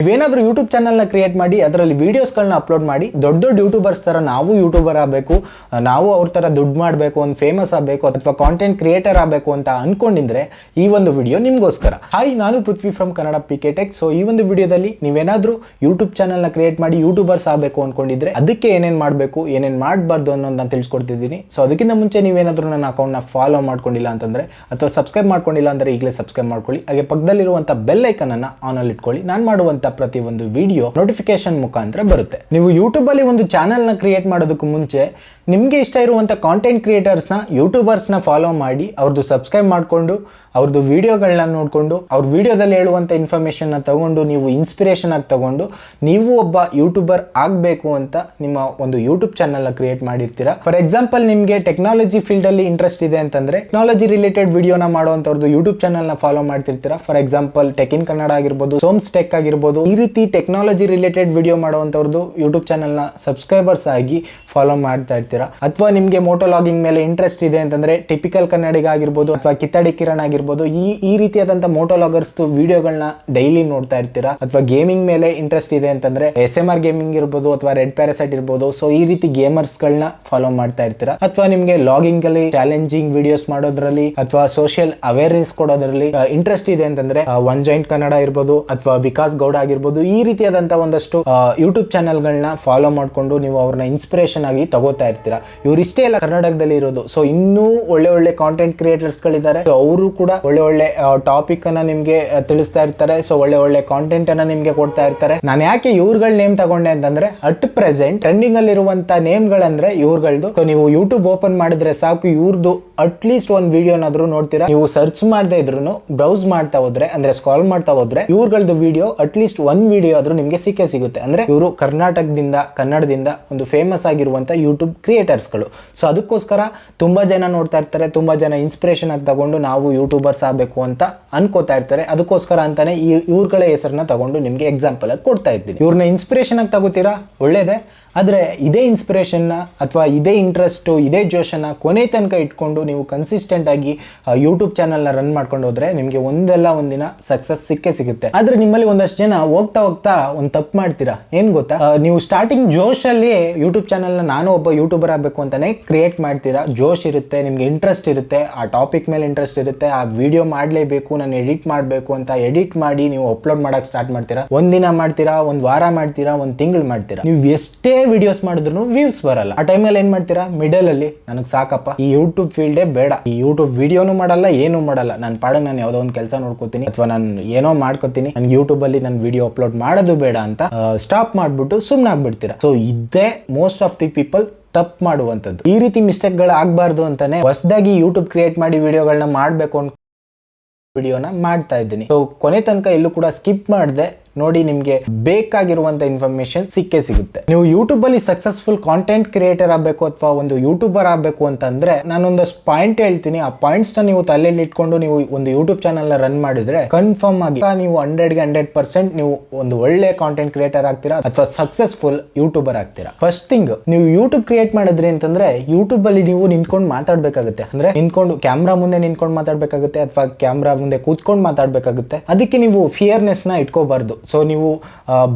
ನೀವೇನಾದ್ರೂ ಯೂಟ್ಯೂಬ್ ಚಾನಲ್ನ ಕ್ರಿಯೇಟ್ ಮಾಡಿ ಅದರಲ್ಲಿ ವಿಡಿಯೋಸ್ಗಳನ್ನ ಅಪ್ಲೋಡ್ ಮಾಡಿ ದೊಡ್ಡ ಯೂಟ್ಯೂಬರ್ಸ್ ತರ ನಾವು ಯೂಟ್ಯೂಬರ್ ಆಗಬೇಕು, ನಾವು ಅವ್ರ ತರ ದುಡ್ಡು ಮಾಡಬೇಕು, ಒಂದು ಫೇಮಸ್ ಆಗಬೇಕು ಅಥವಾ ಕಾಂಟೆಂಟ್ ಕ್ರಿಯೇಟರ್ ಆಗಬೇಕು ಅಂತ ಅನ್ಕೊಂಡಿದ್ರೆ ಈ ಒಂದು ವಿಡಿಯೋ ನಿಮ್ಗೋಸ್ಕರ. ಹಾಯ್, ನಾನು Prithvi from Kannada PK tech. So ಈ ಒಂದು ವಿಡಿಯೋದಲ್ಲಿ ನೀವೇನಾದ್ರೂ ಯೂಟ್ಯೂಬ್ ಚಾನಲ್ನ ಕ್ರಿಯೇಟ್ ಮಾಡಿ ಯೂಟ್ಯೂಬರ್ಸ್ ಆಗಬೇಕು ಅನ್ಕೊಂಡಿದ್ರೆ ಅದಕ್ಕೆ ಏನೇನ್ ಮಾಡಬೇಕು, ಏನೇನ್ ಮಾಡಬಾರ್ದು ಅನ್ನೋದನ್ನ ತಿಳಿಸ್ಕೊಡ್ತಿದ್ದೀನಿ. ಸೊ ಅದಕ್ಕಿಂತ ಮುಂಚೆ ನೀವೇನಾದ್ರೂ ನನ್ನ ಅಕೌಂಟ್ನ ಫಾಲೋ ಮಾಡ್ಕೊಂಡಿಲ್ಲ ಅಂತಂದ್ರೆ ಅಥವಾ ಸಬ್ಸ್ಕ್ರೈಬ್ ಮಾಡ್ಕೊಂಡಿಲ್ಲ ಅಂದ್ರೆ ಈಗಲೇ ಸಬ್ಸ್ಕ್ರೈಬ್ ಮಾಡ್ಕೊಳ್ಳಿ. ಹಾಗೆ ಪಕ್ಕದಲ್ಲಿರುವಂತ ಬೆಲ್ ಐಕನ್ ಅನ್ನ ಆನ್ ಅಲ್ಲಿ ಇಟ್ಕೊಳ್ಳಿ. ನಾನು ಮಾಡುವಂತ ಪ್ರತಿ ಒಂದು ವಿಡಿಯೋ ನೋಟಿಫಿಕೇಶನ್ ಮುಖಾಂತರ ಬರುತ್ತೆ. ನೀವು ಯೂಟ್ಯೂಬ್ ಅಲ್ಲಿ ಒಂದು ಚಾನೆಲ್ ನ ಕ್ರಿಯೇಟ್ ಮಾಡೋದಕ್ಕೂ ಮುಂಚೆ ನಿಮ್ಗೆ ಇಷ್ಟ ಇರುವಂತ ಕಾಂಟೆಂಟ್ ಕ್ರಿಯೇಟರ್ಸ್ ನ ಯೂಟ್ಯೂಬರ್ಸ್ ನ ಫಾಲೋ ಮಾಡಿ ಅವ್ರದ್ದು ಸಬ್ಸ್ಕ್ರೈಬ್ ಮಾಡ್ಕೊಂಡು ಅವ್ರದ್ದು ವಿಡಿಯೋಗಳನ್ನ ನೋಡ್ಕೊಂಡು ಅವ್ರ ವಿಡಿಯೋದಲ್ಲಿ ಹೇಳುವಂತ ಇನ್ಫಾರ್ಮೇಶನ್ ನ ತಗೊಂಡು ನೀವು ಇನ್ಸ್ಪಿರೇಷನ್ ಆಗಿ ತಗೊಂಡು ನೀವು ಒಬ್ಬ ಯೂಟ್ಯೂಬರ್ ಆಗಬೇಕು ಅಂತ ನಿಮ್ಮ ಒಂದು ಯೂಟ್ಯೂಬ್ ಚಾನಲ್ ನ ಕ್ರಿಯೇಟ್ ಮಾಡಿರ್ತೀರಾ. ಫಾರ್ ಎಕ್ಸಾಂಪಲ್, ನಿಮ್ಗೆ ಟೆಕ್ನಾಲಜಿ ಫೀಲ್ಡ್ ಅಲ್ಲಿ ಇಂಟ್ರೆಸ್ಟ್ ಇದೆ ಅಂತಂದ್ರೆ ಟೆಕ್ನಾಲಜಿ ರಿಲೇಟೆಡ್ ವಿಡಿಯೋನ ಮಾಡುವಂತವ್ರದ್ದು ಯೂಟ್ಯೂಬ್ ಚಾನಲ್ ನ ಫಾಲೋ ಮಾಡ್ತಿರ್ತೀರಾ. For example, tech in Kannada ಆಗಿರ್ಬೋದು, ಸೋಮ್ಸ್ ಟೆಕ್ ಆಗಿರ್ಬೋದು, ಈ ರೀತಿ ಟೆಕ್ನಾಲಜಿ ರಿಲೇಟೆಡ್ ವಿಡಿಯೋ ಮಾಡುವಂತವ್ರದ್ದು ಯೂಟ್ಯೂಬ್ ಚಾನಲ್ ನ ಸಬ್ಸ್ಕ್ರೈಬರ್ಸ್ ಆಗಿ ಫಾಲೋ ಮಾಡ್ತಾ ಇರ್ತೀರಾ. ಅಥವಾ ನಿಮ್ಗೆ ಮೋಟೋ ಲಾಗಿಂಗ್ ಮೇಲೆ ಇಂಟ್ರೆಸ್ಟ್ ಇದೆ ಅಂತಂದ್ರೆ ಟಿಪಿಕಲ್ ಕನ್ನಡಿಗ ಆಗಿರ್ಬೋದು ಅಥವಾ ಕಿತ್ತಾಡಿ ಕಿರಣ್ ಆಗಿರ್ಬೋದು, ಈ ರೀತಿಯಾದಂತ ಮೋಟೋ ಲಾಗರ್ಸ್ ವಿಡಿಯೋಗಳನ್ನ ಡೈಲಿ ನೋಡ್ತಾ ಇರ್ತೀರಾ. ಅಥವಾ ಗೇಮಿಂಗ್ ಮೇಲೆ ಇಂಟ್ರೆಸ್ಟ್ ಇದೆ ಅಂತಂದ್ರೆ SMR ಗೇಮಿಂಗ್ ಇರ್ಬೋದು ಅಥವಾ ರೆಡ್ ಪ್ಯಾರಾಸೈಟ್ ಇರ್ಬೋದು. ಸೊ ಈ ರೀತಿ ಗೇಮರ್ಸ್ ಗಳನ್ನ ಫಾಲೋ ಮಾಡ್ತಾ ಇರ್ತೀರಾ. ಅಥವಾ ನಿಮ್ಗೆ ಲಾಗಿಂಗ್ ಅಲ್ಲಿ ಚಾಲೆಂಜಿಂಗ್ ವಿಡಿಯೋಸ್ ಮಾಡೋದ್ರಲ್ಲಿ ಅಥವಾ ಸೋಷಿಯಲ್ ಅವೇರ್ನೆಸ್ ಕೊಡೋದ್ರಲ್ಲಿ ಇಂಟ್ರೆಸ್ಟ್ ಇದೆ ಅಂತಂದ್ರೆ ಒನ್ ಜಾಯಿಂಟ್ ಕನ್ನಡ ಇರ್ಬೋದು ಅಥವಾ ವಿಕಾಸ್ ಗೌಡ ಆಗಿರ್ಬೋದು, ಈ ರೀತಿಯಾದಂತ ಒಂದಷ್ಟು ಯೂಟ್ಯೂಬ್ ಚಾನೆಲ್ ಗಳನ್ನ ಫಾಲೋ ಮಾಡ್ಕೊಂಡು ನೀವು ಅವ್ರನ್ನ ಇನ್ಸ್ಪಿರೇಷನ್ ಆಗಿ ತಗೋತಾ ಇರ್ತೀರಾ. ಇವರಿಷ್ಟೇ ಎಲ್ಲ ಕರ್ನಾಟಕದಲ್ಲಿ ಇರೋದು. ಸೊ ಇನ್ನೂ ಒಳ್ಳೆ ಒಳ್ಳೆ ಕಾಂಟೆಂಟ್ ಕ್ರಿಯೇಟರ್ಸ್ ಗಳಿದ್ದಾರೆ. ಅವರು ಕೂಡ ಒಳ್ಳೆ ಒಳ್ಳೆ ಟಾಪಿಕ್ ಅನ್ನ ನಿಮ್ಗೆ ತಿಳಿಸ್ತಾ ಇರ್ತಾರೆ. ಸೊ ಒಳ್ಳೆ ಒಳ್ಳೆ ಕಾಂಟೆಂಟ್ ಅನ್ನ ನಿಮ್ಗೆ ಕೊಡ್ತಾ ಇರ್ತಾರೆ. ನಾನು ಯಾಕೆ ಇವ್ರಗಳ ನೇಮ್ ತಗೊಂಡೆ ಅಂತಂದ್ರೆ ಅಟ್ ಪ್ರೆಸೆಂಟ್ ಟ್ರೆಂಡಿಂಗ್ ಅಲ್ಲಿ ಇರುವಂತ ನೇಮ್ ಗಳಂದ್ರೆ ಇವ್ರಗಳದು. ಸೊ ನೀವು ಯೂಟ್ಯೂಬ್ ಓಪನ್ ಮಾಡಿದ್ರೆ ಸಾಕು, ಇವ್ರದ್ದು ಅಟ್ ಲೀಸ್ಟ್ ಒಂದು ವಿಡಿಯೋನಾದ್ರೂ ನೋಡ್ತೀರಾ. ನೀವು ಸರ್ಚ್ ಮಾಡದೆ ಇದ್ರು ಬ್ರೌಸ್ ಮಾಡ್ತಾ ಹೋದ್ರೆ ಅಂದ್ರೆ ಸ್ಕ್ರಾಲ್ ಮಾಡ್ತಾ ಹೋದ್ರೆ ಇವ್ರಗಳದ್ದು ವಿಡಿಯೋ ಅಟ್ ಲೀಸ್ಟ್ ಒಂದ್ ವಿಡಿಯೋ ಆದ್ರೂ ನಿಮ್ಗೆ ಸಿಕ್ಕೇ ಸಿಗುತ್ತೆ. ಅಂದ್ರೆ ಇವರು ಕರ್ನಾಟಕದಿಂದ ಕನ್ನಡದಿಂದ ಒಂದು ಫೇಮಸ್ ಆಗಿರುವಂತ ಯೂಟ್ಯೂಬ್ ಕ್ರಿಯೇಟರ್ಸ್ ಗಳು. ಸೊ ಅದಕ್ಕೋಸ್ಕರ ತುಂಬಾ ಜನ ನೋಡ್ತಾ ಇರ್ತಾರೆ, ತುಂಬಾ ಜನ ಇನ್ಸ್ಪಿರೇಷನ್ ಆಗಿ ತಗೊಂಡು ನಾವು ಯೂಟ್ಯೂಬರ್ಸ್ ಆಗಬೇಕು ಅಂತ ಅನ್ಕೋತಾ ಇರ್ತಾರೆ. ಅದಕ್ಕೋಸ್ಕರ ಅಂತಾನೆ ಇವ್ರಗಳ ಹೆಸರನ್ನ ತಗೊಂಡು ನಿಮ್ಗೆ ಎಕ್ಸಾಂಪಲ್ ಆಗಿ ಕೊಡ್ತಾ ಇದ್ದೀನಿ. ಇವ್ರನ್ನ ಇನ್ಸ್ಪಿರೇಷನ್ ಆಗಿ ತಗೋತೀರಾ, ಒಳ್ಳೇದೇ. ಆದ್ರೆ ಇದೇ ಇನ್ಸ್ಪಿರೇಷನ್ ಅಥವಾ ಇದೇ ಇಂಟ್ರೆಸ್ಟ್, ಇದೇ ಜೋಶನ್ನ ಕೊನೆ ತನಕ ಇಟ್ಕೊಂಡು ನೀವು ಕನ್ಸಿಸ್ಟೆಂಟ್ ಆಗಿ ಯೂಟ್ಯೂಬ್ ಚಾನಲ್ ನ ರನ್ ಮಾಡ್ಕೊಂಡು ಹೋದ್ರೆ ನಿಮ್ಗೆ ಒಂದಲ್ಲ ಒಂದಿನ ಸಕ್ಸಸ್ ಸಿಕ್ಕೇ ಸಿಗುತ್ತೆ. ಆದ್ರೆ ನಿಮ್ಮಲ್ಲಿ ಒಂದಷ್ಟು ಜನ ಹೋಗ್ತಾ ಹೋಗ್ತಾ ಒಂದು ತಪ್ಪು ಮಾಡ್ತೀರಾ. ಏನ್ ಗೊತ್ತಾ, ನೀವು ಸ್ಟಾರ್ಟಿಂಗ್ ಜೋಶ್ ಅಲ್ಲಿ ಯೂಟ್ಯೂಬ್ ಚಾನಲ್ ನ ನಾನು ಒಬ್ಬ ಯೂಟ್ಯೂಬರ್ ಆಗಬೇಕು ಅಂತಾನೆ ಕ್ರಿಯೇಟ್ ಮಾಡ್ತೀರಾ. ಜೋಶ್ ಇರುತ್ತೆ, ನಿಮ್ಗೆ ಇಂಟ್ರೆಸ್ಟ್ ಇರುತ್ತೆ, ಆ ಟಾಪಿಕ್ ಮೇಲೆ ಇಂಟ್ರೆಸ್ಟ್ ಇರುತ್ತೆ, ಆ ವಿಡಿಯೋ ಮಾಡ್ಲೇಬೇಕು, ನಾನು ಎಡಿಟ್ ಮಾಡಬೇಕು ಅಂತ ಎಡಿಟ್ ಮಾಡಿ ನೀವು ಅಪ್ಲೋಡ್ ಮಾಡಕ್ ಸ್ಟಾರ್ಟ್ ಮಾಡ್ತೀರಾ. ಒಂದಿನ ಮಾಡ್ತೀರಾ, ಒಂದ್ ವಾರ ಮಾಡ್ತೀರಾ, ಒಂದ್ ತಿಂಗಳು ಮಾಡ್ತೀರಾ. ನೀವು ಎಷ್ಟೇ ವಿಡಿಯೋಸ್ ಮಾಡಿದ್ರು ವ್ಯೂಸ್ ಬರಲ್ಲ. ಆ ಟೈಮಲ್ಲಿ ಏನ್ ಮಾಡ್ತೀರಾ, ಮಿಡಲ್ ಅಲ್ಲಿ ನನಗೆ ಸಾಕಪ್ಪ ಈ ಯೂಟ್ಯೂಬ್ ಫೀಲ್ಡೇ ಬೇಡ, ಈ ಯೂಟ್ಯೂಬ್ ವಿಡಿಯೋನು ಮಾಡಲ್ಲ, ಏನು ಮಾಡಲ್ಲ, ನಾನು ಪಾಡಿಗೆ ನಾನು ಯಾವ್ದೋ ಒಂದು ಕೆಲಸ ನೋಡ್ಕೋತೀನಿ ಅಥವಾ ನಾನು ಏನೋ ಮಾಡ್ಕೋತೀನಿ, ನನ್ಗೆ ಯೂಟ್ಯೂಬ್ ಅಲ್ಲಿ ನಾನು ವಿಡಿಯೋ ಅಪ್ಲೋಡ್ ಮಾಡೋದು ಬೇಡ ಅಂತ ಸ್ಟಾಪ್ ಮಾಡ್ಬಿಟ್ಟು ಸುಮ್ನೆ ಆಗ್ಬಿಡ್ತೀರಾ. ಸೊ ಇದೇ ಮೋಸ್ಟ್ ಆಫ್ ದಿ ಪೀಪಲ್ ತಪ್ಪು ಮಾಡುವಂತದ್ದು. ಈ ರೀತಿ ಮಿಸ್ಟೇಕ್ ಗಳು ಆಗ್ಬಾರ್ದು ಅಂತಾನೆ ಹೊಸದಾಗಿ ಯೂಟ್ಯೂಬ್ ಕ್ರಿಯೇಟ್ ಮಾಡಿ ವಿಡಿಯೋಗಳನ್ನ ಮಾಡ್ಬೇಕು ವಿಡಿಯೋನ ಮಾಡ್ತಾ ಇದ್ದೀನಿ. ಸೊ ಕೊನೆ ತನಕ ಎಲ್ಲೂ ಕೂಡ ಸ್ಕಿಪ್ ಮಾಡದೆ ನೋಡಿ, ನಿಮ್ಗೆ ಬೇಕಾಗಿರುವಂತ ಇನ್ಫಾರ್ಮೇಶನ್ ಸಿಕ್ಕೇ ಸಿಗುತ್ತೆ. ನೀವು ಯೂಟ್ಯೂಬ್ ಅಲ್ಲಿ ಸಕ್ಸಸ್ಫುಲ್ ಕಾಂಟೆಂಟ್ ಕ್ರಿಯೇಟರ್ ಆಗಬೇಕು ಅಥವಾ ಒಂದು ಯೂಟ್ಯೂಬರ್ ಆಗಬೇಕು ಅಂತಂದ್ರೆ ನಾನೊಂದಷ್ಟು ಪಾಯಿಂಟ್ ಹೇಳ್ತೀನಿ. ಆ ಪಾಯಿಂಟ್ಸ್ ನ ನೀವು ತಲೆಯಲ್ಲಿ ಇಟ್ಕೊಂಡು ನೀವು ಒಂದು ಯೂಟ್ಯೂಬ್ ಚಾನಲ್ ನ ರನ್ ಮಾಡಿದ್ರೆ ಕನ್ಫರ್ಮ್ ಆಗಿ ನೀವು 100% ನೀವು ಒಂದು ಒಳ್ಳೆ ಕಾಂಟೆಂಟ್ ಕ್ರಿಯೇಟರ್ ಆಗ್ತೀರಾ ಅಥವಾ ಸಕ್ಸಸ್ಫುಲ್ ಯೂಟ್ಯೂಬರ್ ಆಗ್ತೀರಾ. ಫಸ್ಟ್ ಥಿಂಗ್, ನೀವು ಯೂಟ್ಯೂಬ್ ಕ್ರಿಯೇಟ್ ಮಾಡಿದ್ರಿ ಅಂತಂದ್ರೆ ಯೂಟ್ಯೂಬ್ ಅಲ್ಲಿ ನೀವು ನಿಂತ್ಕೊಂಡು ಮಾತಾಡ್ಬೇಕಾಗುತ್ತೆ. ಅಂದ್ರೆ ನಿಂತ್ಕೊಂಡು ಕ್ಯಾಮ್ರಾ ಮುಂದೆ ನಿಂತ್ಕೊಂಡು ಮಾತಾಡ್ಬೇಕಾಗುತ್ತೆ ಅಥವಾ ಕ್ಯಾಮ್ರಾ ಮುಂದೆ ಕೂತ್ಕೊಂಡು ಮಾತಾಡ್ಬೇಕಾಗುತ್ತೆ. ಅದಕ್ಕೆ ನೀವು ಫಿಯರ್ನೆಸ್ ನ ಇಟ್ಕೋಬಾರ್ದು. ಸೊ ನೀವು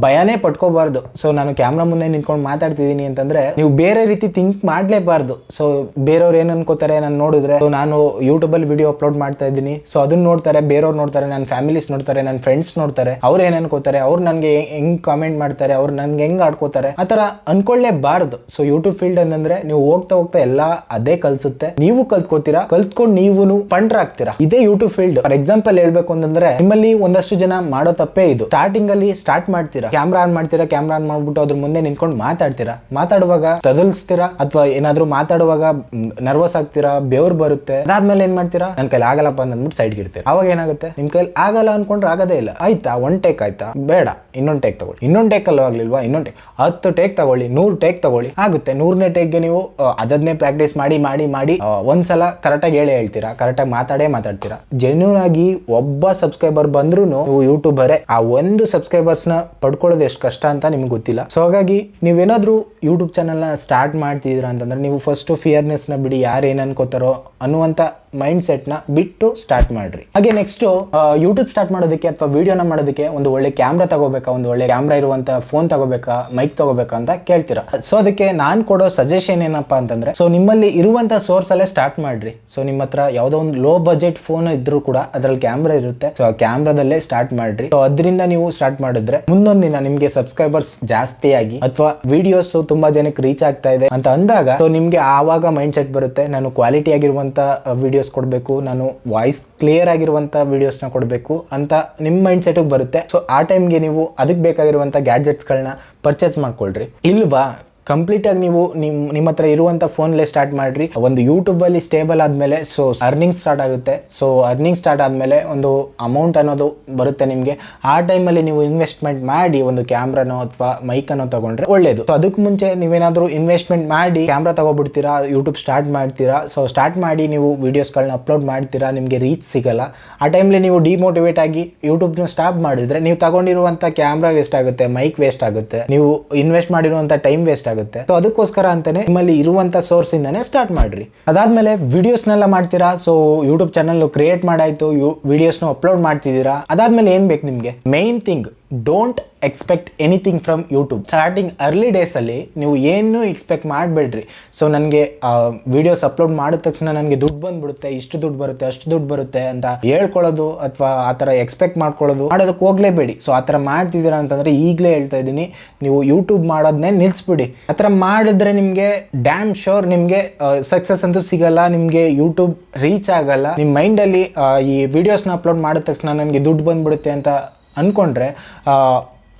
ಭಯನೇ ಪಟ್ಕೋಬಾರ್ದು. ಸೊ ನಾನು ಕ್ಯಾಮ್ರಾ ಮುಂದೆ ನಿಂತ್ಕೊಂಡು ಮಾತಾಡ್ತಿದ್ದೀನಿ ಅಂತಂದ್ರೆ ನೀವು ಬೇರೆ ರೀತಿ ಥಿಂಕ್ ಮಾಡ್ಲೇಬಾರ್ದು. ಸೊ ಬೇರೆಯವ್ರು ಏನ್ ಅನ್ಕೋತಾರೆ ನಾನು ನೋಡಿದ್ರೆ, ನಾನು ಯೂಟ್ಯೂಬ್ ಅಲ್ಲಿ ವಿಡಿಯೋ ಅಪ್ಲೋಡ್ ಮಾಡ್ತಾ ಇದ್ದೀನಿ, ಸೊ ಅದನ್ನ ನೋಡ್ತಾರೆ, ಬೇರೆಯವ್ರು ನೋಡ್ತಾರೆ, ನನ್ನ ಫ್ಯಾಮಿಲೀಸ್ ನೋಡ್ತಾರೆ, ನನ್ನ ಫ್ರೆಂಡ್ಸ್ ನೋಡ್ತಾರೆ, ಅವ್ರು ಏನ್ ಅನ್ಕೋತಾರೆ, ಅವ್ರು ನನ್ಗೆ ಹೆಂಗ್ ಕಾಮೆಂಟ್ ಮಾಡ್ತಾರೆ, ಅವ್ರು ನನ್ಗೆ ಹೆಂಗ್ ಆಡ್ಕೋತಾರೆ, ಆತರ ಅನ್ಕೊಳ್ಳೇಬಾರ್ದು. ಸೊ ಯೂಟ್ಯೂಬ್ ಫೀಲ್ಡ್ ಅಂತಂದ್ರೆ ನೀವು ಹೋಗ್ತಾ ಹೋಗ್ತಾ ಎಲ್ಲಾ ಅದೇ ಕಲ್ಸುತ್ತೆ, ನೀವು ಕಲ್ತ್ಕೋತೀರಾ, ಕಲ್ತ್ಕೊಂಡು ನೀವು ಪಂಡ್ರಾಗ್ತೀರಾ. ಇದೇ ಯೂಟ್ಯೂಬ್ ಫೀಲ್ಡ್. ಫಾರ್ ಎಕ್ಸಾಂಪಲ್ ಹೇಳ್ಬೇಕು ಅಂತಂದ್ರೆ ನಿಮ್ಮಲ್ಲಿ ಒಂದಷ್ಟು ಜನ ಮಾಡೋ ತಪ್ಪೇ ಇದು. ಸ್ಟಾರ್ಟಿಂಗ್ ಅಲ್ಲಿ ಸ್ಟಾರ್ಟ್ ಮಾಡ್ತೀರಾ, ಕ್ಯಾಮ್ರಾ ಆನ್ ಮಾಡ್ತೀರಾ, ಕ್ಯಾಮ್ರಾ ಆನ್ ಮಾಡ್ಬಿಟ್ಟು ಅದ್ರ ಮುಂದೆ ನಿಂತ್ಕೊಂಡು ಮಾತಾಡ್ತೀರಾ, ಮಾತಾಡುವಾಗ ತದಲ್ಸ್ತೀರಾ ಅಥವಾ ಏನಾದ್ರು ಮಾತಾಡುವಾಗ ನರ್ವಸ್ ಆಗ್ತೀರಾ, ಬೆವ್ರು ಬರುತ್ತೆ. ಅದಾದ್ಮೇಲೆ ಏನ್ ಮಾಡ್ತೀರಾ, ನನ್ ಕೈಲಿ ಆಗಲ್ಲಪ್ಪ ಅಂದ್ಬಿಟ್ಟು ಸೈಡ್ ಇಡ್ತೀರಾ. ಅವಾಗ ಏನಾಗುತ್ತೆ, ನಿಮ್ ಕೈಲಿ ಆಗಲ್ಲ ಅನ್ಕೊಂಡ್ರೆ ಆಗೋದೇ ಇಲ್ಲ. ಆಯ್ತಾ, 1 ಟೇಕ್ ಆಯ್ತಾ, ಬೇಡ ಇನ್ನೊಂದು ಟೇಕ್ ತಗೊಳ್ಳಿ, ಇನ್ನೊಂದು ಟೇಕ್ ಅಲ್ಲೂ ಆಗ್ಲಿಲ್ವಾ, ಇನ್ನೊಂದು ಟೇಕ್, 10 ಟೇಕ್ ತಗೊಳ್ಳಿ, 100 ಟೇಕ್ ತಗೊಳ್ಳಿ, ಆಗುತ್ತೆ. 100ನೇ ಟೇಕ್ಗೆ ನೀವು ಅದನ್ನೇ ಪ್ರಾಕ್ಟೀಸ್ ಮಾಡಿ ಮಾಡಿ ಮಾಡಿ ಒಂದ್ಸಲ ಕರೆಕ್ಟಾಗಿ ಹೇಳ್ತೀರಾ, ಕರೆಕ್ಟಾಗಿ ಮಾತಾಡ್ತೀರಾ. ಜೆನ್ಯೂನ್ ಆಗಿ ಒಬ್ಬ ಸಬ್ಸ್ಕ್ರೈಬರ್ ಬಂದ್ರು ನೀವು ಯೂಟ್ಯೂಬರೇ. ಆ ಒಂದು 1,000 ಸಬ್ಸ್ಕ್ರೈಬರ್ಸ್ನ ಪಡ್ಕೊಳ್ಳೋದು ಎಷ್ಟು ಕಷ್ಟ ಅಂತ ನಿಮ್ಗೆ ಗೊತ್ತಿಲ್ಲ. ಸೊ ಹಾಗಾಗಿ ನೀವೇನಾದರೂ ಯೂಟ್ಯೂಬ್ ಚಾನಲ್ನ ಸ್ಟಾರ್ಟ್ ಮಾಡ್ತಿದ್ದೀರಾ ಅಂತಂದರೆ ನೀವು ಫಸ್ಟು ಫಿಯರ್ನೆಸ್ನ ಬಿಡಿ, ಯಾರು ಏನು ಅನ್ಕೋತಾರೋ ಅನ್ನುವಂಥ ಮೈಂಡ್ ಸೆಟ್ನ ಬಿಟ್ಟು ಸ್ಟಾರ್ಟ್ ಮಾಡಿರಿ. ಹಾಗೆ ನೆಕ್ಸ್ಟು ಯೂಟ್ಯೂಬ್ ಸ್ಟಾರ್ಟ್ ಮಾಡೋದಕ್ಕೆ ಅಥವಾ ವಿಡಿಯೋನ ಮಾಡೋದಕ್ಕೆ ಒಂದು ಒಳ್ಳೆ ಕ್ಯಾಮ್ರಾ ತಗೋಬೇಕಾ, ಒಂದು ಒಳ್ಳೆ ಕ್ಯಾಮ್ರಾ ಇರುವಂಥ ಫೋನ್ ತಗೋಬೇಕಾ, ಮೈಕ್ ತಗೋಬೇಕಾ ಅಂತ ಕೇಳ್ತೀರಾ. ಸೊ ಅದಕ್ಕೆ ನಾನು ಕೊಡೋ ಸಜೆಷನ್ ಏನಪ್ಪ ಅಂತಂದರೆ, ಸೊ ನಿಮ್ಮಲ್ಲಿ ಇರುವಂಥ ಸೋರ್ಸಲ್ಲೇ ಸ್ಟಾರ್ಟ್ ಮಾಡಿರಿ. ಸೊ ನಿಮ್ಮ ಹತ್ರ ಯಾವುದೋ ಒಂದು ಲೋ ಬಜೆಟ್ ಫೋನ್ ಇದ್ರೂ ಕೂಡ ಅದರಲ್ಲಿ ಕ್ಯಾಮ್ರಾ ಇರುತ್ತೆ. ಸೊ ಆ ಕ್ಯಾಮ್ರಾದಲ್ಲೇ ಸ್ಟಾರ್ಟ್ ಮಾಡ್ರಿ. ಸೊ ಅದರಿಂದ ನೀವು ಸ್ಟಾರ್ಟ್ ಮಾಡಿದ್ರೆ ಮುಂದೊಂದು ದಿನ ನಿಮಗೆ ಸಬ್ಸ್ಕ್ರೈಬರ್ಸ್ ಜಾಸ್ತಿ ಆಗಿ ಅಥವಾ ವಿಡಿಯೋಸ್ ತುಂಬಾ ಜನಕ್ಕೆ ರೀಚ್ ಆಗ್ತಾ ಇದೆ ಅಂತ ಅಂದಾಗ ಸೊ ನಿಮ್ಗೆ ಆವಾಗ ಮೈಂಡ್ ಸೆಟ್ ಬರುತ್ತೆ, ನಾನು ಕ್ವಾಲಿಟಿ ಆಗಿರುವಂತ ವಿಡಿಯೋಸ್ ಕೊಡಬೇಕು, ನಾನು ವಾಯ್ಸ್ ಕ್ಲಿಯರ್ ಆಗಿರುವಂತ ವಿಡಿಯೋಸ್ ನ ಕೊಡಬೇಕು ಅಂತ ನಿಮ್ಮ ಮೈಂಡ್ ಸೆಟ್ ಬರುತ್ತೆ. ಸೊ ಆ ಟೈಮ್ಗೆ ನೀವು ಅದಕ್ಕೆ ಬೇಕಾಗಿರುವಂತ ಗ್ಯಾಡ್ಜೆಟ್ಸ್ ಗಳನ್ನ ಪರ್ಚೇಸ್ ಮಾಡ್ಕೊಳ್ರಿ. ಇಲ್ವಾ ಕಂಪ್ಲೀಟ್ ಆಗಿ ನೀವು ನಿಮ್ಮ ಹತ್ರ ಇರುವಂತ ಫೋನ್ಲೇ ಸ್ಟಾರ್ಟ್ ಮಾಡ್ರಿ. ಒಂದು ಯೂಟ್ಯೂಬ್ ಅಲ್ಲಿ ಸ್ಟೇಬಲ್ ಆದ್ಮೇಲೆ ಸೊ ಅರ್ನಿಂಗ್ ಸ್ಟಾರ್ಟ್ ಆಗುತ್ತೆ. ಸೊ ಅರ್ನಿಂಗ್ ಸ್ಟಾರ್ಟ್ ಆದ್ಮೇಲೆ ಒಂದು ಅಮೌಂಟ್ ಅನ್ನೋದು ಬರುತ್ತೆ ನಿಮ್ಗೆ. ಆ ಟೈಮಲ್ಲಿ ನೀವು ಇನ್ವೆಸ್ಟ್ಮೆಂಟ್ ಮಾಡಿ ಒಂದು ಕ್ಯಾಮ್ರಾನೋ ಅಥವಾ ಮೈಕ್ ಅನ್ನೋ ತಗೊಂಡ್ರೆ ಒಳ್ಳೇದು. ಸೊ ಅದಕ್ಕೆ ಮುಂಚೆ ನೀವೇನಾದ್ರೂ ಇನ್ವೆಸ್ಟ್ಮೆಂಟ್ ಮಾಡಿ ಕ್ಯಾಮ್ರಾ ತಗೋಬಿಡ್ತೀರಾ, ಯೂಟ್ಯೂಬ್ ಸ್ಟಾರ್ಟ್ ಮಾಡ್ತೀರಾ. ಸೊ ಸ್ಟಾರ್ಟ್ ಮಾಡಿ ನೀವು ವಿಡಿಯೋಸ್ಗಳನ್ನ ಅಪ್ಲೋಡ್ ಮಾಡ್ತೀರಾ, ನಿಮಗೆ ರೀಚ್ ಸಿಗಲ್ಲ. ಆ ಟೈಮ್ಲಿ ನೀವು ಡಿಮೋಟಿವೇಟ್ ಆಗಿ ಯೂಟ್ಯೂಬ್ನ ಸ್ಟಾಪ್ ಮಾಡಿದ್ರೆ ನೀವು ತಗೊಂಡಿರುವಂತ ಕ್ಯಾಮ್ರಾ ವೇಸ್ಟ್ ಆಗುತ್ತೆ, ಮೈಕ್ ವೇಸ್ಟ್ ಆಗುತ್ತೆ, ನೀವು ಇನ್ವೆಸ್ಟ್ ಮಾಡಿರುವಂತ ಟೈಮ್ ವೇಸ್ಟ್ ಆಗುತ್ತೆ. ಸೊ ಅದಕ್ಕೋಸ್ಕರ ಅಂತಾನೆ ನಿಮ್ಮಲ್ಲಿ ಇರುವಂತ ಸೋರ್ಸ್ ಇಂದಾನೆ ಸ್ಟಾರ್ಟ್ ಮಾಡ್ರಿ. ಅದಾದ್ಮೇಲೆ ವಿಡಿಯೋಸ್ನೆಲ್ಲ ಮಾಡ್ತೀರಾ. ಸೊ ಯೂಟ್ಯೂಬ್ ಚಾನಲ್ ಕ್ರಿಯೇಟ್ ಮಾಡಾಯ್ತು, ವಿಡಿಯೋಸ್ನ ಅಪ್ಲೋಡ್ ಮಾಡ್ತಿದ್ದೀರಾ. ಅದಾದ್ಮೇಲೆ ಏನ್ ಬೇಕು ನಿಮ್ಗೆ? Main thing, don't expect anything from YouTube. Starting early days ಅಲ್ಲಿ ನೀವು ಏನು ಎಕ್ಸ್ಪೆಕ್ಟ್ ಮಾಡಬೇಡ್ರಿ. ಸೊ ನನಗೆ ವಿಡಿಯೋಸ್ ಅಪ್ಲೋಡ್ ಮಾಡಿದ ತಕ್ಷಣ ನನಗೆ ದುಡ್ಡು ಬಂದ್ಬಿಡುತ್ತೆ, ಇಷ್ಟು ದುಡ್ಡು ಬರುತ್ತೆ, ಅಷ್ಟು ದುಡ್ಡು ಬರುತ್ತೆ ಅಂತ ಹೇಳ್ಕೊಳ್ಳೋದು ಅಥವಾ ಆ ಥರ ಎಕ್ಸ್ಪೆಕ್ಟ್ ಮಾಡೋದಕ್ಕೆ ಹೋಗ್ಲೇಬೇಡಿ. ಸೊ ಆ ಥರ ಮಾಡ್ತಿದ್ದೀರಾ ಅಂತಂದ್ರೆ ಈಗಲೇ ಹೇಳ್ತಾ ಇದ್ದೀನಿ, ನೀವು ಯೂಟ್ಯೂಬ್ ಮಾಡೋದನ್ನೇ ನಿಲ್ಲಿಸ್ಬಿಡಿ. ಆ ಥರ ಮಾಡಿದ್ರೆ ನಿಮಗೆ ಡ್ಯಾಮ್ ಶೋರ್ ನಿಮಗೆ ಸಕ್ಸಸ್ ಅಂತೂ ಸಿಗಲ್ಲ, ನಿಮಗೆ ಯೂಟ್ಯೂಬ್ ರೀಚ್ ಆಗಲ್ಲ. ನಿಮ್ಮ ಮೈಂಡಲ್ಲಿ ಈ ವಿಡಿಯೋಸ್ನ ಅಪ್ಲೋಡ್ ಮಾಡಿದ ತಕ್ಷಣ ನನಗೆ ದುಡ್ಡು ಬಂದ್ಬಿಡುತ್ತೆ ಅಂತ ಅಂದ್ಕೊಂಡ್ರೆ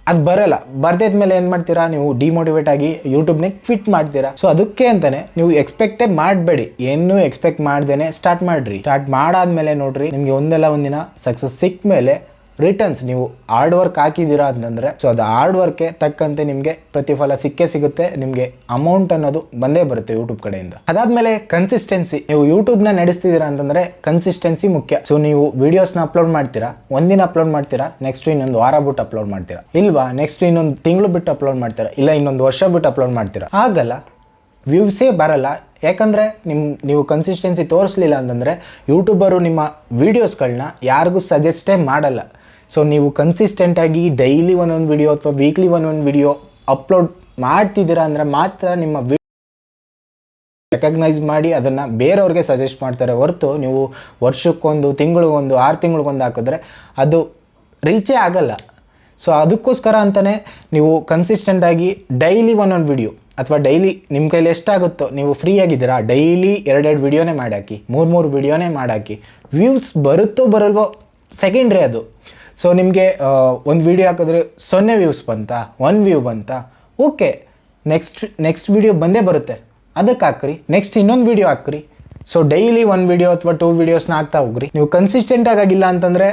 ಅದು ಬರಲ್ಲ. ಬರ್ದಿದ್ಮೇಲೆ ಏನು ಮಾಡ್ತೀರಾ, ನೀವು ಡಿಮೋಟಿವೇಟ್ ಆಗಿ ಯೂಟ್ಯೂಬ್ನ ಕ್ವಿಟ್ ಮಾಡ್ತೀರಾ. ಸೊ ಅದಕ್ಕೆ ಅಂತಾನೆ ನೀವು ಎಕ್ಸ್ಪೆಕ್ಟೇ ಮಾಡಬೇಡಿ, ಏನು ಎಕ್ಸ್ಪೆಕ್ಟ್ ಮಾಡ್ದೇನೆ ಸ್ಟಾರ್ಟ್ ಮಾಡ್ರಿ. ಸ್ಟಾರ್ಟ್ ಮಾಡಾದ್ಮೇಲೆ ನೋಡ್ರಿ, ನಿಮಗೆ ಒಂದಲ್ಲ ಒಂದಿನ ಸಕ್ಸಸ್ ಸಿಕ್ಕ ಮೇಲೆ ರಿಟರ್ನ್ಸ್, ನೀವು ಹಾರ್ಡ್ ವರ್ಕ್ ಹಾಕಿದ್ದೀರಾ ಅಂತಂದರೆ ಸೊ ಅದು ಹಾರ್ಡ್ ವರ್ಕ್ಗೆ ತಕ್ಕಂತೆ ನಿಮಗೆ ಪ್ರತಿಫಲ ಸಿಕ್ಕೇ ಸಿಗುತ್ತೆ. ನಿಮಗೆ ಅಮೌಂಟ್ ಅನ್ನೋದು ಬಂದೇ ಬರುತ್ತೆ ಯೂಟ್ಯೂಬ್ ಕಡೆಯಿಂದ. ಅದಾದ್ಮೇಲೆ ಕನ್ಸಿಸ್ಟೆನ್ಸಿ. ನೀವು ಯೂಟ್ಯೂಬ್ನ ನಡೆಸ್ತಿದ್ದೀರಾ ಅಂತಂದರೆ ಕನ್ಸಿಸ್ಟೆನ್ಸಿ ಮುಖ್ಯ. ಸೊ ನೀವು ವಿಡಿಯೋಸ್ನ ಅಪ್ಲೋಡ್ ಮಾಡ್ತೀರಾ, ಒಂದಿನ ಅಪ್ಲೋಡ್ ಮಾಡ್ತೀರಾ, ನೆಕ್ಸ್ಟ್ ಇನ್ನೊಂದು ವಾರ ಬಿಟ್ಟು ಅಪ್ಲೋಡ್ ಮಾಡ್ತೀರಾ, ಇಲ್ವಾ ನೆಕ್ಸ್ಟ್ ಇನ್ನೊಂದು ತಿಂಗಳು ಬಿಟ್ಟು ಅಪ್ಲೋಡ್ ಮಾಡ್ತೀರಾ, ಇಲ್ಲ ಇನ್ನೊಂದು ವರ್ಷ ಬಿಟ್ಟು ಅಪ್ಲೋಡ್ ಮಾಡ್ತೀರಾ. ಆಗಲ್ಲ, ವ್ಯೂಸೇ ಬರಲ್ಲ. ಯಾಕಂದರೆ ನೀವು ಕನ್ಸಿಸ್ಟೆನ್ಸಿ ತೋರಿಸ್ಲಿಲ್ಲ ಅಂತಂದರೆ ಯೂಟ್ಯೂಬರು ನಿಮ್ಮ ವೀಡಿಯೋಸ್ಗಳನ್ನ ಯಾರಿಗೂ ಸಜೆಸ್ಟೇ ಮಾಡಲ್ಲ. ಸೊ ನೀವು ಕನ್ಸಿಸ್ಟೆಂಟಾಗಿ ಡೈಲಿ ಒಂದೊಂದು ವಿಡಿಯೋ ಅಥವಾ ವೀಕ್ಲಿ ಒಂದೊಂದು ವಿಡಿಯೋ ಅಪ್ಲೋಡ್ ಮಾಡ್ತಿದ್ದೀರಾ ಅಂದರೆ ಮಾತ್ರ ನಿಮ್ಮ ರೆಕಗ್ನೈಸ್ ಮಾಡಿ ಅದನ್ನು ಬೇರೆಯವ್ರಿಗೆ ಸಜೆಸ್ಟ್ ಮಾಡ್ತಾರೆ ಹೊರತು ನೀವು ವರ್ಷಕ್ಕೊಂದು, ತಿಂಗಳಿಗೊಂದು, 6 ತಿಂಗಳಿಗೊಂದು ಹಾಕಿದ್ರೆ ಅದು ರೀಚೇ ಆಗಲ್ಲ. ಸೊ ಅದಕ್ಕೋಸ್ಕರ ಅಂತಲೇ ನೀವು ಕನ್ಸಿಸ್ಟೆಂಟಾಗಿ ಡೈಲಿ ಒಂದೊಂದು ವಿಡಿಯೋ ಅಥವಾ ಡೈಲಿ ನಿಮ್ಮ ಕೈಲಿ ಎಷ್ಟಾಗುತ್ತೋ, ನೀವು ಫ್ರೀ ಆಗಿದ್ದೀರಾ ಡೈಲಿ 2 ವಿಡಿಯೋನೇ ಮಾಡಾಕಿ, 3 ವಿಡಿಯೋನೇ ಮಾಡಾಕಿ. ವ್ಯೂಸ್ ಬರುತ್ತೋ ಬರಲ್ವೋ ಸೆಕೆಂಡ್ರಿ ಅದು. ಸೊ ನಿಮಗೆ ಒಂದು ವಿಡಿಯೋ ಹಾಕಿದ್ರೆ 0 ವ್ಯೂಸ್ ಬಂತಾ, 1 ವ್ಯೂ ಬಂತಾ, ಓಕೆ, ನೆಕ್ಸ್ಟ್ ವಿಡಿಯೋ ಬಂದೇ ಬರುತ್ತೆ, ಅದಕ್ಕೆ ಹಾಕ್ರಿ, ನೆಕ್ಸ್ಟ್ ಇನ್ನೊಂದು ವಿಡಿಯೋ ಹಾಕ್ರಿ. ಸೊ ಡೈಲಿ 1 ವಿಡಿಯೋ ಅಥವಾ 2 ವಿಡಿಯೋಸ್ನ ಹಾಕ್ತಾ ಹೋಗ್ರಿ. ನೀವು ಕನ್ಸಿಸ್ಟೆಂಟ್ ಆಗಿಲ್ಲ ಅಂತಂದರೆ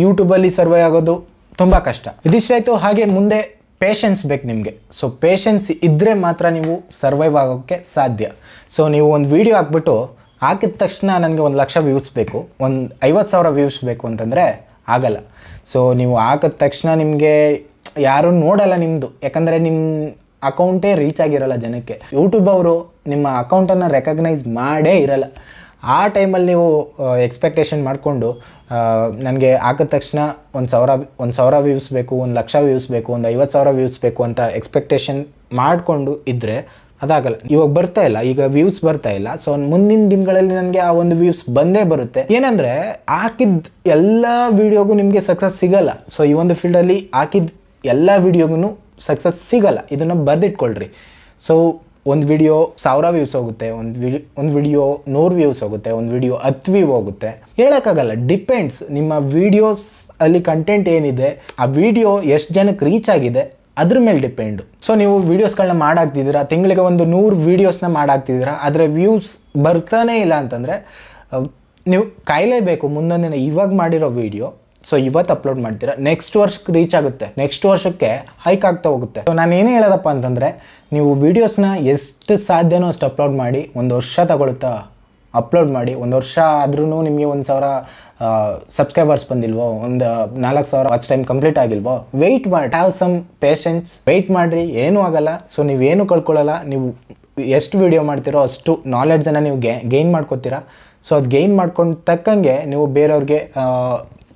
ಯೂಟ್ಯೂಬಲ್ಲಿ ಸರ್ವೈ ಆಗೋದು ತುಂಬ ಕಷ್ಟ. ಇದಿಷ್ಟಾಯಿತು. ಹಾಗೆ ಮುಂದೆ ಪೇಷನ್ಸ್ ಬೇಕು ನಿಮಗೆ. ಸೊ ಪೇಷನ್ಸ್ ಇದ್ದರೆ ಮಾತ್ರ ನೀವು ಸರ್ವೈವ್ ಆಗೋಕ್ಕೆ ಸಾಧ್ಯ. ಸೊ ನೀವು ಒಂದು ವಿಡಿಯೋ ಹಾಕ್ಬಿಟ್ಟು ಹಾಕಿದ ತಕ್ಷಣ ನನಗೆ 1,00,000 ವ್ಯೂಸ್ ಬೇಕು, ಒಂದು 50,000 ವ್ಯೂಸ್ ಬೇಕು ಅಂತಂದರೆ ಆಗಲ್ಲ. ಸೊ ನೀವು ಹಾಕಿದ ತಕ್ಷಣ ನಿಮಗೆ ಯಾರೂ ನೋಡಲ್ಲ ನಿಮ್ಮದು, ಯಾಕಂದರೆ ನಿಮ್ಮ ಅಕೌಂಟೇ ರೀಚ್ ಆಗಿರಲ್ಲ ಜನಕ್ಕೆ. ಯೂಟ್ಯೂಬ್ ಅವರು ನಿಮ್ಮ ಅಕೌಂಟನ್ನು ರೆಕಗ್ನೈಸ್ ಮಾಡೇ ಇರಲ್ಲ. ಆ ಟೈಮಲ್ಲಿ ನೀವು ಎಕ್ಸ್ಪೆಕ್ಟೇಷನ್ ಮಾಡಿಕೊಂಡು ನನಗೆ ಹಾಕಿದ ತಕ್ಷಣ 1,000 ವ್ಯೂಸ್ ಬೇಕು, 1,00,000 ವ್ಯೂಸ್ ಬೇಕು, ಒಂದು 50,000 ವ್ಯೂಸ್ ಬೇಕು ಅಂತ ಎಕ್ಸ್ಪೆಕ್ಟೇಷನ್ ಮಾಡಿಕೊಂಡು ಇದ್ದರೆ ಅದಾಗಲ್ಲ. ಇವಾಗ ಬರ್ತಾ ಇಲ್ಲ, ಈಗ ವ್ಯೂಸ್ ಬರ್ತಾ ಇಲ್ಲ. ಸೊ ಮುಂದಿನ ದಿನಗಳಲ್ಲಿ ನನಗೆ ಆ ಒಂದು ವ್ಯೂಸ್ ಬಂದೇ ಬರುತ್ತೆ. ಏನಂದರೆ ಹಾಕಿದ ಎಲ್ಲ ವೀಡಿಯೋಗೂ ನಿಮಗೆ ಸಕ್ಸಸ್ ಸಿಗಲ್ಲ. ಸೊ ಈ ಒಂದು ಫೀಲ್ಡಲ್ಲಿ ಹಾಕಿದ ಎಲ್ಲ ವೀಡಿಯೋಗೂ ಸಕ್ಸಸ್ ಸಿಗಲ್ಲ, ಇದನ್ನು ಬರೆದಿಟ್ಕೊಳ್ರಿ. ಸೊ ಒಂದು ವಿಡಿಯೋ 1000 ವ್ಯೂಸ್ ಹೋಗುತ್ತೆ, ಒಂದು ವಿಡಿಯೋ 100 ವ್ಯೂಸ್ ಹೋಗುತ್ತೆ, ಒಂದು ವಿಡಿಯೋ 10 ವ್ಯೂ ಹೋಗುತ್ತೆ, ಹೇಳೋಕ್ಕಾಗಲ್ಲ. ಡಿಪೆಂಡ್ಸ್ ನಿಮ್ಮ ವೀಡಿಯೋಸ್ ಅಲ್ಲಿ ಕಂಟೆಂಟ್ ಏನಿದೆ, ಆ ವಿಡಿಯೋ ಎಷ್ಟು ಜನಕ್ಕೆ ರೀಚ್ ಆಗಿದೆ ಅದ್ರ ಮೇಲೆ ಡಿಪೆಂಡು. ಸೊ ನೀವು ವೀಡಿಯೋಸ್ಗಳನ್ನ ಮಾಡಾಕ್ತಿದ್ದೀರಾ, ತಿಂಗಳಿಗೆ ಒಂದು 100 ವೀಡಿಯೋಸ್ನ ಮಾಡಾಕ್ತಿದ್ದೀರಾ, ಆದರೆ ವ್ಯೂಸ್ ಬರ್ತಾನೆ ಇಲ್ಲ ಅಂತಂದರೆ ನೀವು ಕಾಯಲೇಬೇಕು. ಮುಂದೊಂದಿನ ಇವಾಗ ಮಾಡಿರೋ ವೀಡಿಯೋ ಸೊ ಇವತ್ತು ಅಪ್ಲೋಡ್ ಮಾಡ್ತೀರಾ, ನೆಕ್ಸ್ಟ್ ವರ್ಷಕ್ಕೆ ರೀಚ್ ಆಗುತ್ತೆ, ನೆಕ್ಸ್ಟ್ ವರ್ಷಕ್ಕೆ ಹೈಕ್ ಆಗ್ತಾ ಹೋಗುತ್ತೆ. ಸೊ ನಾನು ಏನೇ ಹೇಳೋದಪ್ಪ ಅಂತಂದರೆ, ನೀವು ವೀಡಿಯೋಸ್ನ ಎಷ್ಟು ಸಾಧ್ಯನೋ ಅಷ್ಟು ಅಪ್ಲೋಡ್ ಮಾಡಿ. 1 ವರ್ಷ ತಗೊಳುತ್ತಾ, ಅಪ್ಲೋಡ್ ಮಾಡಿ. 1 ವರ್ಷ ಆದ್ರೂ ನಿಮಗೆ 1,000 ಸಬ್ಸ್ಕ್ರೈಬರ್ಸ್ ಬಂದಿಲ್ವೋ, ಒಂದು 4,000 ವಾಚ್ ಟೈಮ್ ಕಂಪ್ಲೀಟ್ ಆಗಿಲ್ವೋ, ವೆಯ್ಟ್ ಮಾಡಿ, ಹ್ಯಾವ್ ಸಮ್ ಪೇಷನ್ಸ್, ವೆಯ್ಟ್ ಮಾಡಿರಿ, ಏನೂ ಆಗಲ್ಲ. ಸೊ ನೀವೇನು ಕಳ್ಕೊಳ್ಳಲ್ಲ. ನೀವು ಎಷ್ಟು ವಿಡಿಯೋ ಮಾಡ್ತೀರೋ ಅಷ್ಟು ನಾಲೆಡ್ಜನ್ನು ನೀವು ಗೇನ್ ಮಾಡ್ಕೊತೀರಾ. ಸೊ ಅದು ಗೇನ್ ಮಾಡ್ಕೊಂಡು ತಕ್ಕಂಗೆ ನೀವು ಬೇರೆಯವ್ರಿಗೆ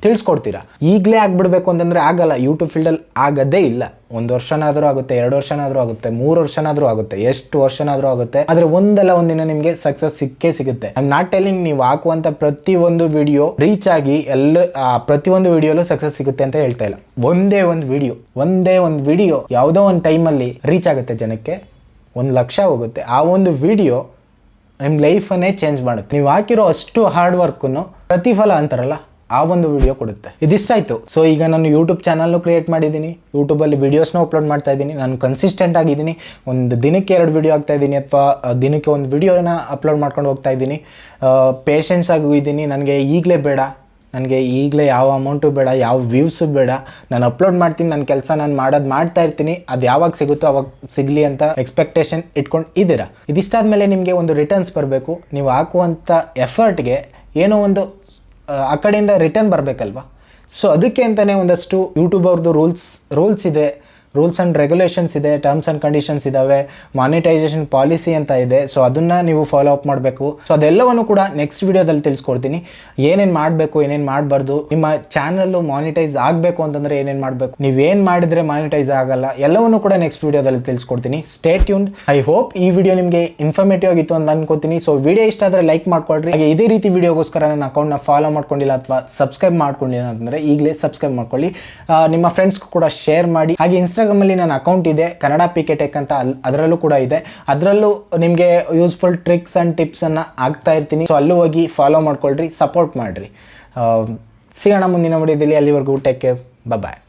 ತಿಳಿಸ್ಕೊಡ್ತೀರಾ. ಈಗಲೇ ಆಗಿಬಿಡ್ಬೇಕು ಅಂತಂದರೆ ಆಗಲ್ಲ. ಯೂಟ್ಯೂಬ್ ಫೀಲ್ಡಲ್ಲಿ ಆಗೋದೇ ಇಲ್ಲ. 1 ವರ್ಷನಾದರೂ ಆಗುತ್ತೆ, 2 ವರ್ಷನಾದರೂ ಆಗುತ್ತೆ, 3 ವರ್ಷನಾದರೂ ಆಗುತ್ತೆ, ಎಷ್ಟು ವರ್ಷನಾದರೂ ಆಗುತ್ತೆ. ಆದರೆ ಒಂದಲ್ಲ ಒಂದಿನ ನಿಮಗೆ ಸಕ್ಸಸ್ ಸಿಕ್ಕೇ ಸಿಗುತ್ತೆ. ಐ ಆಮ್ ನಾಟ್ ಟೆಲ್ಲಿಂಗ್ ನೀವು ಹಾಕುವಂಥ ಪ್ರತಿಯೊಂದು ವಿಡಿಯೋ ರೀಚ್ ಆಗಿ ಪ್ರತಿಯೊಂದು ವಿಡಿಯೋಲು ಸಕ್ಸಸ್ ಸಿಗುತ್ತೆ ಅಂತ ಹೇಳ್ತಾ ಇಲ್ಲ. ಒಂದೇ ಒಂದು ವಿಡಿಯೋ ಯಾವುದೋ ಒಂದು ಟೈಮಲ್ಲಿ ರೀಚ್ ಆಗುತ್ತೆ, ಜನಕ್ಕೆ 1 ಲಕ್ಷ ಹೋಗುತ್ತೆ. ಆ ಒಂದು ವಿಡಿಯೋ ನಿಮ್ಮ ಲೈಫನ್ನೇ ಚೇಂಜ್ ಮಾಡುತ್ತೆ. ನೀವು ಹಾಕಿರೋ ಅಷ್ಟು ಹಾರ್ಡ್ ವರ್ಕನ್ನು ಪ್ರತಿಫಲ ಅಂತಾರಲ್ಲ, ಆ ಒಂದು ವಿಡಿಯೋ ಕೊಡುತ್ತೆ. ಇದಿಷ್ಟಾಯಿತು. ಸೊ ಈಗ ನಾನು ಯೂಟ್ಯೂಬ್ ಚಾನಲ್ನು ಕ್ರಿಯೇಟ್ ಮಾಡಿದ್ದೀನಿ, ಯೂಟ್ಯೂಬಲ್ಲಿ ವೀಡಿಯೋಸ್ನ ಅಪ್ಲೋಡ್ ಮಾಡ್ತಾ ಇದ್ದೀನಿ, ನಾನು ಕನ್ಸಿಸ್ಟೆಂಟ್ ಆಗಿದ್ದೀನಿ. ಒಂದು ದಿನಕ್ಕೆ 2 ವಿಡಿಯೋ ಆಗ್ತಾ ಇದ್ದೀನಿ, ಅಥವಾ ದಿನಕ್ಕೆ 1 ವಿಡಿಯೋನ ಅಪ್ಲೋಡ್ ಮಾಡ್ಕೊಂಡು ಹೋಗ್ತಾ ಇದ್ದೀನಿ. ಪೇಷನ್ಸ್ ಆಗಿ ಇದ್ದೀನಿ. ನನಗೆ ಈಗಲೇ ಬೇಡ, ನನಗೆ ಈಗಲೇ ಯಾವ ಅಮೌಂಟು ಬೇಡ, ಯಾವ ವ್ಯೂಸು ಬೇಡ. ನಾನು ಅಪ್ಲೋಡ್ ಮಾಡ್ತೀನಿ, ನನ್ನ ಕೆಲಸ ನಾನು ಮಾಡ್ತಾ ಇರ್ತೀನಿ. ಅದು ಯಾವಾಗ ಸಿಗುತ್ತೋ ಅವಾಗ ಸಿಗಲಿ ಅಂತ ಎಕ್ಸ್ಪೆಕ್ಟೇಷನ್ ಇಟ್ಕೊಂಡು ಇದ್ದೀರಾ. ಇದಿಷ್ಟಾದ ಮೇಲೆ ನಿಮಗೆ ಒಂದು ರಿಟರ್ನ್ಸ್ ಬರಬೇಕು. ನೀವು ಹಾಕುವಂಥ ಎಫರ್ಟ್ಗೆ ಏನೋ ಒಂದು ಆ ಕಡೆಯಿಂದ ರಿಟರ್ನ್ ಬರಬೇಕಲ್ವ. ಸೊ ಅದಕ್ಕೆ ಅಂತಲೇ ಒಂದಷ್ಟು ಯೂಟ್ಯೂಬ್ ಅವ್ರದ್ದು ರೂಲ್ಸ್ ಇದೆ, ರೂಲ್ಸ್ ಆ್ಯಂಡ್ ರೆಗ್ಯುಲೇಷನ್ಸ್ ಇದೆ, ಟರ್ಮ್ಸ್ ಆ್ಯಂಡ್ ಕಂಡೀಷನ್ಸ್ ಇದ್ದಾವೆ, ಮಾನಿಟೈಸೇಷನ್ ಪಾಲಿಸಿ ಅಂತ ಇದೆ. ಸೊ ಅದನ್ನು ನೀವು ಫಾಲೋ ಅಪ್ ಮಾಡಬೇಕು. ಸೊ ಅದೆಲ್ಲವನ್ನು ಕೂಡ ನೆಕ್ಸ್ಟ್ ವಿಡಿಯೋದಲ್ಲಿ ತಿಳಿಸ್ಕೊಡ್ತೀನಿ. ಏನೇನು ಮಾಡಬೇಕು, ಏನೇನು ಮಾಡಬಾರ್ದು, ನಿಮ್ಮ ಚಾನಲ್ಲು ಮಾನಿಟೈಸ್ ಆಗಬೇಕು ಅಂತಂದರೆ ಏನೇನು ಮಾಡಬೇಕು, ನೀವೇನು ಮಾಡಿದರೆ ಮಾನಿಟೈಸ್ ಆಗಲ್ಲ, ಎಲ್ಲವನ್ನೂ ಕೂಡ ನೆಕ್ಸ್ಟ್ ವಿಡಿಯೋದಲ್ಲಿ ತಿಳಿಸ್ಕೊಡ್ತೀನಿ. Stay tuned. ಐ ಹೋಪ್ ಈ ವಿಡಿಯೋ ನಿಮಗೆ ಇನ್ಫಾರ್ಮೇಟಿವ್ ಆಗಿತ್ತು ಅಂತ ಅನ್ಕೋತೀನಿ. ಸೊ ವಿಡಿಯೋ ಇಷ್ಟ ಆದರೆ ಲೈಕ್ ಮಾಡ್ಕೊಳ್ರಿ. ಹಾಗೆ ಇದೇ ರೀತಿ ವಿಡಿಯೋಗೋಸ್ಕರ ನನ್ನ ಅಕೌಂಟ್ನ ಫಾಲೋ ಮಾಡ್ಕೊಂಡಿಲ್ಲ ಅಥವಾ ಸಬ್ಸ್ಕ್ರೈಬ್ ಮಾಡ್ಕೊಂಡಿಲ್ಲ ಅಂತಂದರೆ ಈಗಲೇ ಸಬ್ಸ್ಕ್ರೈಬ್ ಮಾಡ್ಕೊಳ್ಳಿ. ನಿಮ್ಮ ಫ್ರೆಂಡ್ಸ್ಗೂ ಕೂಡ ಶೇರ್ ಮಾಡಿ. ಹಾಗೆ ಇನ್ಸ್ಟಾಗ್ರಾಮಲ್ಲಿ ನನ್ನ ಅಕೌಂಟ್ ಇದೆ, ಕನ್ನಡ PK Tech ಅಂತ, ಅದರಲ್ಲೂ ಕೂಡ ಇದೆ. ಅದರಲ್ಲೂ ನಿಮಗೆ ಯೂಸ್ಫುಲ್ ಟ್ರಿಕ್ಸ್ ಆ್ಯಂಡ್ ಟಿಪ್ಸನ್ನು ಆಗ್ತಾ ಇರ್ತೀನಿ. ಸೊ ಅಲ್ಲೂ ಹೋಗಿ ಫಾಲೋ ಮಾಡ್ಕೊಳ್ರಿ, ಸಪೋರ್ಟ್ ಮಾಡಿರಿ. ಸಿಗೋಣ ಮುಂದಿನ ವಿಡಿಯೋದಲ್ಲಿ. ಅಲ್ಲಿವರೆಗೂ ಟೇಕ್ ಕೇರ್, ಬಾಯ್.